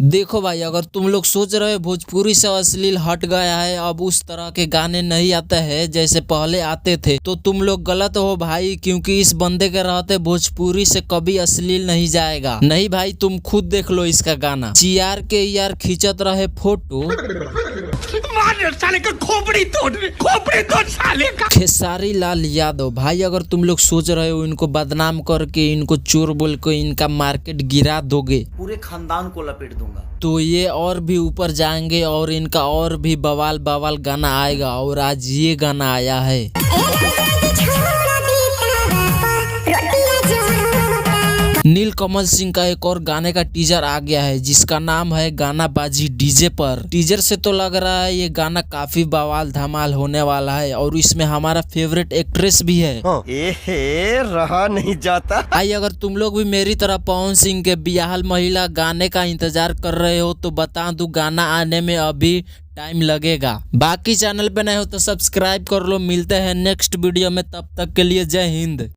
देखो भाई, अगर तुम लोग सोच रहे हो भोजपुरी से अश्लील हट गया है, अब उस तरह के गाने नहीं आते हैं जैसे पहले आते थे, तो तुम लोग गलत हो भाई। क्योंकि इस बंदे के रहते भोजपुरी से कभी अश्लील नहीं जाएगा। नहीं भाई, तुम खुद देख लो इसका गाना। चियार के यार खींचत रहे फोटो, साले का खोपड़ी तोड़ साले का। खेसारी लाल यादव। भाई अगर तुम लोग सोच रहे हो इनको बदनाम करके, इनको चोर बोल के इनका मार्केट गिरा दोगे, पूरे खानदान को लपेट दूंगा, तो ये और भी ऊपर जाएंगे और इनका और भी बवाल बवाल गाना आएगा। और आज ये गाना आया है। नीलकमल सिंह का एक और गाने का टीजर आ गया है जिसका नाम है गाना बाजी डीजे पर। टीजर से तो लग रहा है ये गाना काफी बवाल धमाल होने वाला है और इसमें हमारा फेवरेट एक्ट्रेस भी है। रहा नहीं जाता। भाई अगर तुम लोग भी मेरी तरह पवन सिंह के बियाहल महिला गाने का इंतजार कर रहे हो तो बता दूं, गाना आने में अभी टाइम लगेगा। बाकी चैनल पे नए हो तो सब्सक्राइब कर लो। मिलते हैं नेक्स्ट वीडियो में, तब तक के लिए जय हिंद।